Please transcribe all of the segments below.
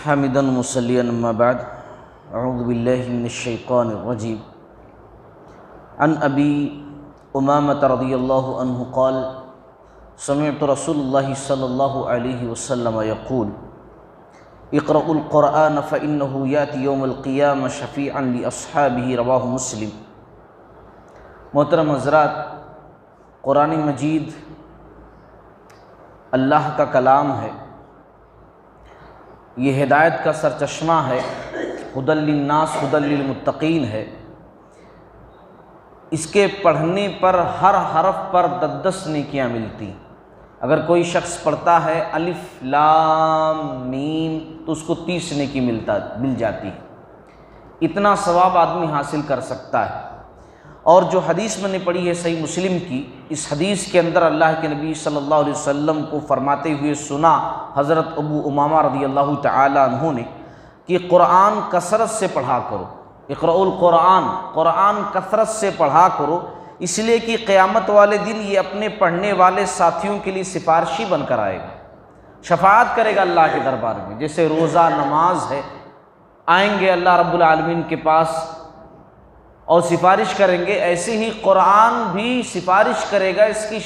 حامدا مصليا اما بعد اعوذ باللہ من الشیطان الرجیم عن ابی امامۃ رضی اللہ عنہ قال سمعت رسول اللہ صلی اللہ علیہ وسلم یقول اقرأوا القرآن فإنه یأتی یوم القیامة شفیعا لأصحابہ رواہ مسلم۔ محترم حضرات، قرآن مجید اللہ کا کلام ہے، یہ ہدایت کا سرچشمہ ہے، ھدی للناس ھدی للمتقین ہے۔ اس کے پڑھنے پر ہر حرف پر 10 نیکیاں ملتی۔ اگر کوئی شخص پڑھتا ہے الف لام میم تو اس کو 30 نیکی مل جاتی ہے۔ اتنا ثواب آدمی حاصل کر سکتا ہے۔ اور جو حدیث میں نے پڑھی ہے صحیح مسلم کی، اس حدیث کے اندر اللہ کے نبی صلی اللہ علیہ وسلم کو فرماتے ہوئے سنا حضرت ابو امامہ رضی اللہ تعالی عنہ نے کہ قرآن کثرت سے پڑھا کرو، اقرأوا القرآن، قرآن کثرت سے پڑھا کرو، اس لیے کہ قیامت والے دن یہ اپنے پڑھنے والے ساتھیوں کے لیے سفارشی بن کر آئے گا، شفاعت کرے گا اللہ کے دربار میں۔ جیسے روزہ نماز ہے، آئیں گے اللہ رب العالمین کے پاس اور سفارش کریں گے، ایسے ہی قرآن بھی سفارش کرے گا، اس کی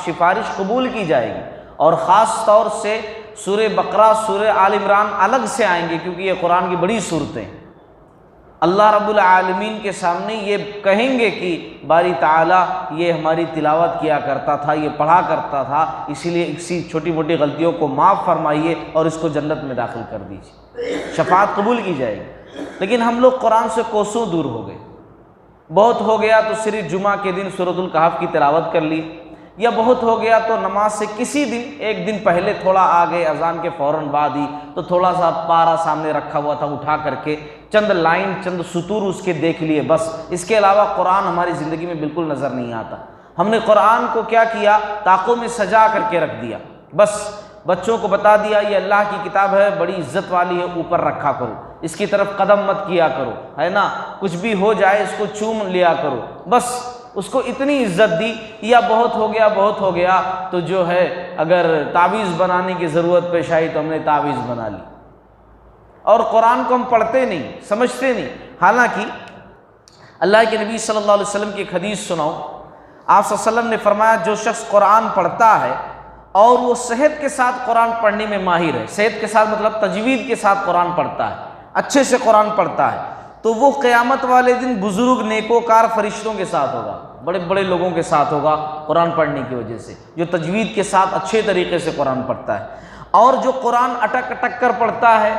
سفارش قبول کی جائے گی۔ اور خاص طور سے سورہ بقرہ، سورہ آل عمران الگ سے آئیں گے، کیونکہ یہ قرآن کی بڑی صورتیں ہیں۔ اللہ رب العالمین کے سامنے یہ کہیں گے کہ باری تعالیٰ یہ ہماری تلاوت کیا کرتا تھا، یہ پڑھا کرتا تھا، اسی لیے اسی چھوٹی موٹی غلطیوں کو معاف فرمائیے اور اس کو جنت میں داخل کر دیجیے، شفاعت قبول کی جائے گی۔ لیکن ہم لوگ قرآن سے کوسوں دور ہو گئے۔ بہت ہو گیا تو صرف جمعہ کے دن سورۃ الکہف کی تلاوت کر لی، یا بہت ہو گیا تو نماز سے کسی دن ایک دن پہلے تھوڑا آ گئے، اذان کے فوراً بعد ہی تو تھوڑا سا پارا سامنے رکھا ہوا تھا، اٹھا کر کے چند لائن چند سطور اس کے دیکھ لیے، بس اس کے علاوہ قرآن ہماری زندگی میں بالکل نظر نہیں آتا۔ ہم نے قرآن کو کیا کیا؟ طاقوں میں سجا کر کے رکھ دیا، بس بچوں کو بتا دیا یہ اللہ کی کتاب ہے، بڑی عزت والی ہے، اوپر رکھا کرو، اس کی طرف قدم مت کیا کرو، ہے نا، کچھ بھی ہو جائے اس کو چوم لیا کرو، بس اس کو اتنی عزت دی۔ یا بہت ہو گیا تو جو ہے اگر تعویذ بنانے کی ضرورت پیش آئی تو ہم نے تعویذ بنا لی، اور قرآن کو ہم پڑھتے نہیں، سمجھتے نہیں۔ حالانکہ اللہ کے نبی صلی اللہ علیہ وسلم کی ایک حدیث سناؤ، آپ صلی اللہ علیہ وسلم نے فرمایا جو شخص قرآن پڑھتا ہے اور وہ صحت کے ساتھ قرآن پڑھنے میں ماہر ہے، صحت کے ساتھ مطلب تجوید کے ساتھ قرآن پڑھتا ہے، اچھے سے قرآن پڑھتا ہے، تو وہ قیامت والے دن بزرگ نیکوکار فرشتوں کے ساتھ ہوگا، بڑے بڑے لوگوں کے ساتھ ہوگا قرآن پڑھنے کی وجہ سے، جو تجوید کے ساتھ اچھے طریقے سے قرآن پڑھتا ہے۔ اور جو قرآن اٹک اٹک کر پڑھتا ہے،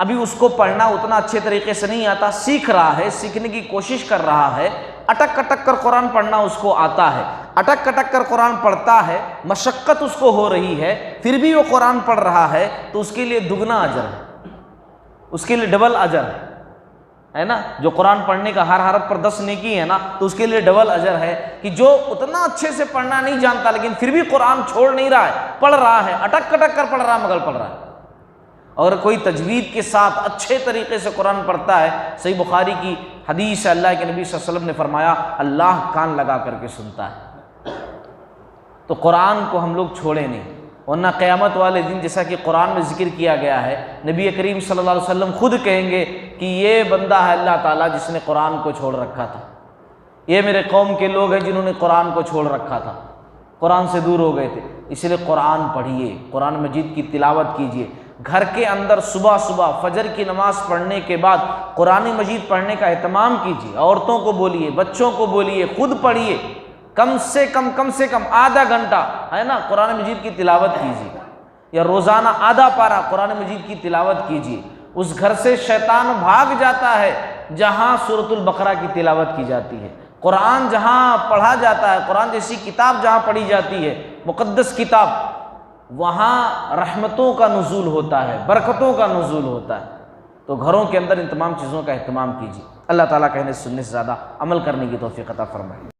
ابھی اس کو پڑھنا اتنا اچھے طریقے سے نہیں آتا، سیکھ رہا ہے، سیکھنے کی کوشش کر رہا ہے، اٹک اٹک کر قرآن پڑھنا اس کو آتا ہے، اٹک اٹک کر قرآن پڑھتا ہے، مشقت اس کو ہو رہی ہے، پھر بھی وہ قرآن پڑھ رہا ہے، تو اس کے لیے دگنا اجر ہے، اس کے لیے ڈبل اجر ہے نا۔ جو قرآن پڑھنے کا ہر حرف پر 10 نیکی ہے نا، تو اس کے لیے ڈبل اجر ہے کہ جو اتنا اچھے سے پڑھنا نہیں جانتا لیکن پھر بھی قرآن چھوڑ نہیں رہا ہے، پڑھ رہا ہے، اٹک اٹک کر پڑھ رہا ہے، مگر پڑھ رہا ہے۔ اور کوئی تجوید کے ساتھ اچھے طریقے سے قرآن پڑھتا ہے، صحیح بخاری کی حدیث ہے، اللہ کے نبی صلی اللہ علیہ وسلم نے فرمایا اللہ کان لگا کر کے سنتا ہے۔ تو قرآن کو ہم لوگ چھوڑے نہیں، ورنہ قیامت والے دن جیسا کہ قرآن میں ذکر کیا گیا ہے، نبی کریم صلی اللہ علیہ وسلم خود کہیں گے کہ یہ بندہ ہے اللہ تعالیٰ جس نے قرآن کو چھوڑ رکھا تھا، یہ میرے قوم کے لوگ ہیں جنہوں نے قرآن کو چھوڑ رکھا تھا، قرآن سے دور ہو گئے تھے۔ اس لیے قرآن پڑھیے، قرآن مجید کی تلاوت کیجیے، گھر کے اندر صبح فجر کی نماز پڑھنے کے بعد قرآن مجید پڑھنے کا اہتمام کیجیے، عورتوں کو بولیے، بچوں کو بولیے، خود پڑھیے، کم سے کم آدھا گھنٹہ ہے نا قرآن مجید کی تلاوت کیجیے، یا روزانہ آدھا پارہ قرآن مجید کی تلاوت کیجیے۔ اس گھر سے شیطان بھاگ جاتا ہے جہاں سورۃ البقرہ کی تلاوت کی جاتی ہے، قرآن جہاں پڑھا جاتا ہے، قرآن جیسی کتاب جہاں پڑھی جاتی ہے، مقدس کتاب، وہاں رحمتوں کا نزول ہوتا ہے، برکتوں کا نزول ہوتا ہے۔ تو گھروں کے اندر ان تمام چیزوں کا اہتمام کیجیے۔ اللہ تعالیٰ کہنے سننے سے زیادہ عمل کرنے کی توفیق عطا فرمائے۔